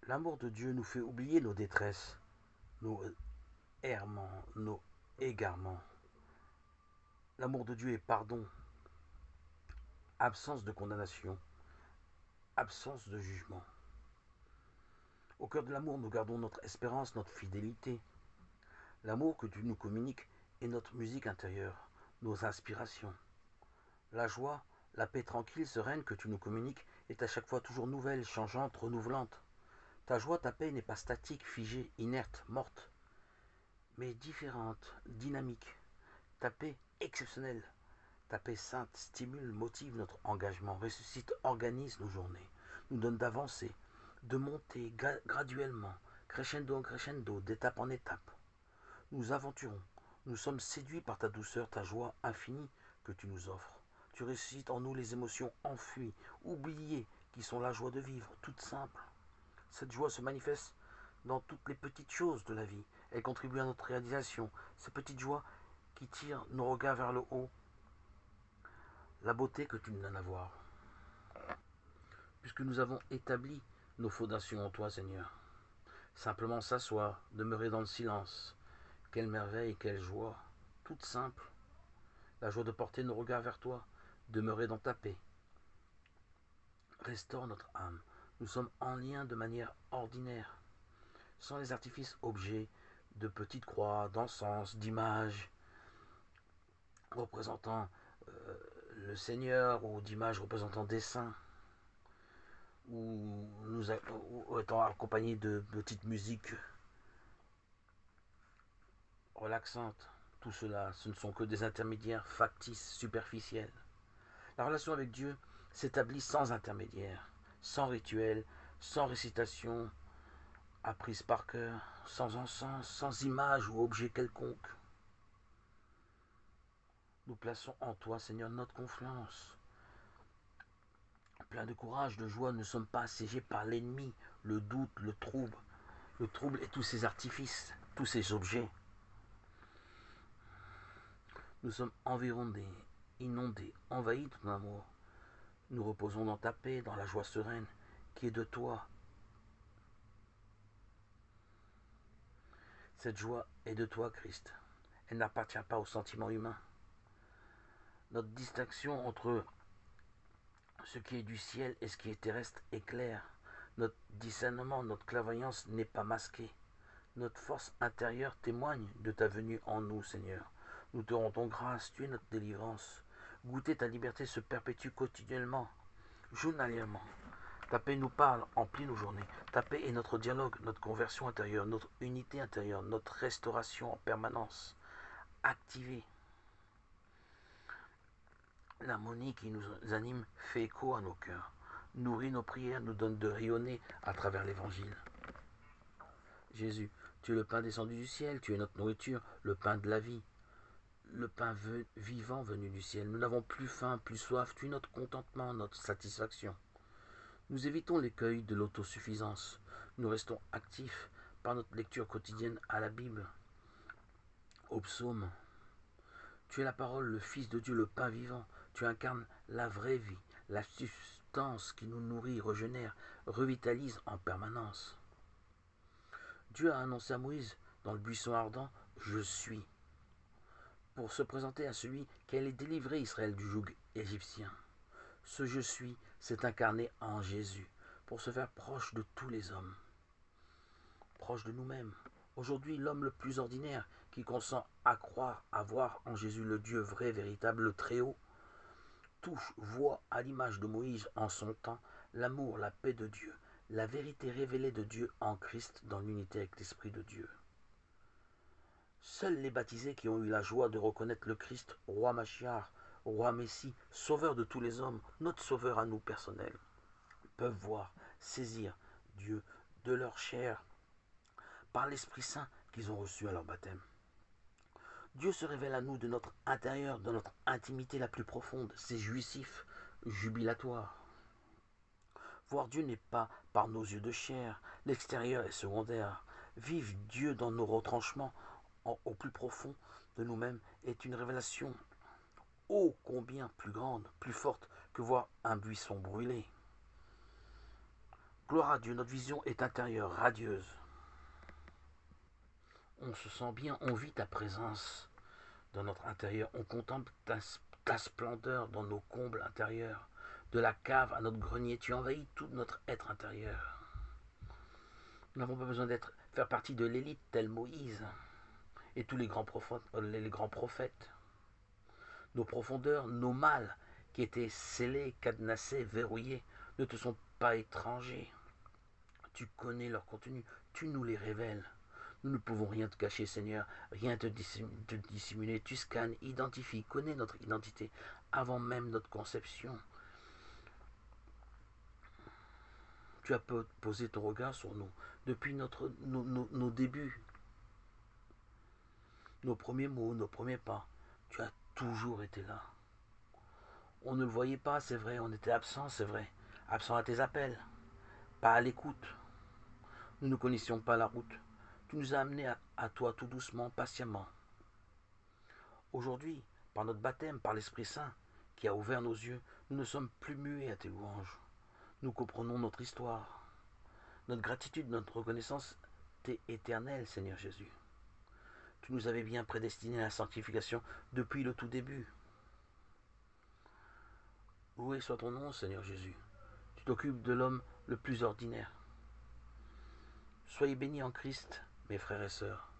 L'amour de Dieu nous fait oublier nos détresses, nos errements, nos égarements. L'amour de Dieu est pardon, absence de condamnation, absence de jugement. Au cœur de l'amour, nous gardons notre espérance, notre fidélité. L'amour que Dieu nous communique est notre musique intérieure, nos inspirations. La joie, la paix tranquille, sereine que tu nous communiques est à chaque fois toujours nouvelle, changeante, renouvelante. Ta joie, ta paix n'est pas statique, figée, inerte, morte, mais différente, dynamique. Ta paix exceptionnelle, ta paix sainte stimule, motive notre engagement, ressuscite, organise nos journées, nous donne d'avancer, de monter graduellement, crescendo en crescendo, d'étape en étape. Nous aventurons, nous sommes séduits par ta douceur, ta joie infinie que tu nous offres. Tu ressuscites en nous les émotions enfuies, oubliées, qui sont la joie de vivre, toute simple. Cette joie se manifeste dans toutes les petites choses de la vie. Elle contribue à notre réalisation. Ces petites joies qui tirent nos regards vers le haut. La beauté que tu nous donnes à voir. Puisque nous avons établi nos fondations en toi, Seigneur. Simplement s'asseoir, demeurer dans le silence. Quelle merveille, quelle joie. Toute simple. La joie de porter nos regards vers toi. Demeurer dans ta paix. Restaure notre âme. Nous sommes en lien de manière ordinaire. Sans les artifices objets de petites croix, d'encens, d'images représentant le Seigneur ou d'images représentant des saints, ou étant accompagnés de petites musiques relaxantes. Tout cela, ce ne sont que des intermédiaires factices, superficiels. La relation avec Dieu s'établit sans intermédiaire, sans rituel, sans récitation apprise par cœur, sans encens, sans image ou objet quelconque. Nous plaçons en toi, Seigneur, notre confiance. Plein de courage, de joie, nous ne sommes pas assiégés par l'ennemi, le doute, le trouble et tous ces artifices, tous ces objets. Nous sommes environnés, inondés, envahis de ton amour. Nous reposons dans ta paix, dans la joie sereine qui est de toi. Cette joie est de toi, Christ. Elle n'appartient pas au sentiment humain. Notre distinction entre ce qui est du ciel et ce qui est terrestre est claire. Notre discernement, notre clairvoyance n'est pas masqué. Notre force intérieure témoigne de ta venue en nous, Seigneur. Nous te rendons grâce, tu es notre délivrance. Goûter ta liberté se perpétue quotidiennement, journalièrement. Ta paix nous parle, emplit nos journées. Ta paix est notre dialogue, notre conversion intérieure, notre unité intérieure, notre restauration en permanence. Activée. L'harmonie qui nous anime fait écho à nos cœurs, nourrit nos prières, nous donne de rayonner à travers l'Évangile. Jésus, tu es le pain descendu du ciel, tu es notre nourriture, le pain de la vie, le pain vivant venu du ciel. Nous n'avons plus faim, plus soif, tu es notre contentement, notre satisfaction. Nous évitons l'écueil de l'autosuffisance. Nous restons actifs par notre lecture quotidienne à la Bible, au psaume. Tu es la parole, le Fils de Dieu, le pain vivant. Tu incarnes la vraie vie, la substance qui nous nourrit, régénère, revitalise en permanence. Dieu a annoncé à Moïse, dans le buisson ardent, « Je suis », pour se présenter à celui qui allait délivrer Israël du joug égyptien. Ce « Je suis » s'est incarné en Jésus, pour se faire proche de tous les hommes, proche de nous-mêmes. Aujourd'hui, l'homme le plus ordinaire, qui consent à croire, à voir en Jésus le Dieu vrai, véritable, le Très-Haut, touche, voit à l'image de Moïse en son temps l'amour, la paix de Dieu, la vérité révélée de Dieu en Christ dans l'unité avec l'Esprit de Dieu. Seuls les baptisés qui ont eu la joie de reconnaître le Christ, roi Machiar, roi Messie, sauveur de tous les hommes, notre sauveur à nous personnel, peuvent voir, saisir Dieu de leur chair par l'Esprit Saint qu'ils ont reçu à leur baptême. Dieu se révèle à nous de notre intérieur, de notre intimité la plus profonde. C'est jouissif, jubilatoire. Voir Dieu n'est pas par nos yeux de chair, l'extérieur est secondaire. Vivre Dieu dans nos retranchements, au plus profond de nous-mêmes, est une révélation ô combien plus grande, plus forte que voir un buisson brûlé. Gloire à Dieu, notre vision est intérieure, radieuse. On se sent bien, on vit ta présence dans notre intérieur. On contemple ta splendeur dans nos combles intérieurs. De la cave à notre grenier, tu envahis tout notre être intérieur. Nous n'avons pas besoin faire partie de l'élite tel Moïse et tous les grands prophètes. Nos profondeurs, nos mâles qui étaient scellés, cadenassés, verrouillés, ne te sont pas étrangers. Tu connais leur contenu, tu nous les révèles. Nous ne pouvons rien te cacher, Seigneur, rien te dissimuler. Tu scannes, identifies, connais notre identité avant même notre conception. Tu as posé ton regard sur nous depuis nos débuts, nos premiers mots, nos premiers pas. Tu as toujours été là. On ne le voyait pas, c'est vrai, on était absent, c'est vrai. Absent à tes appels, pas à l'écoute. Nous ne connaissions pas la route. Tu nous as amenés à toi tout doucement, patiemment. Aujourd'hui, par notre baptême, par l'Esprit Saint, qui a ouvert nos yeux, nous ne sommes plus muets à tes louanges. Nous comprenons notre histoire. Notre gratitude, notre reconnaissance t'est éternelle, Seigneur Jésus. Tu nous avais bien prédestinés à la sanctification depuis le tout début. Loué soit ton nom, Seigneur Jésus. Tu t'occupes de l'homme le plus ordinaire. Soyez bénis en Christ, mes frères et sœurs.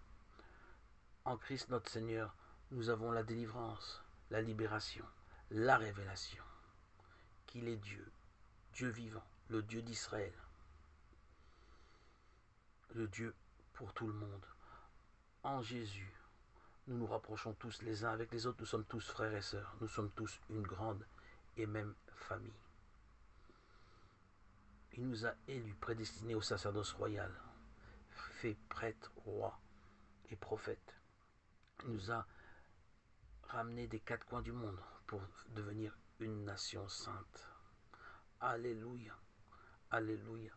En Christ notre Seigneur, nous avons la délivrance, la libération, la révélation. Qu'il est Dieu, Dieu vivant, le Dieu d'Israël, le Dieu pour tout le monde. En Jésus, nous nous rapprochons tous les uns avec les autres, nous sommes tous frères et sœurs, nous sommes tous une grande et même famille. Il nous a élus, prédestinés au sacerdoce royal, fait prêtre, roi et prophète. Il nous a ramenés des quatre coins du monde pour devenir une nation sainte. Alléluia, alléluia.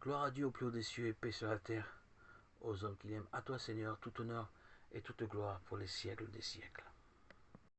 Gloire à Dieu au plus haut des cieux et paix sur la terre aux hommes qu'il aime. À toi Seigneur, tout honneur et toute gloire pour les siècles des siècles.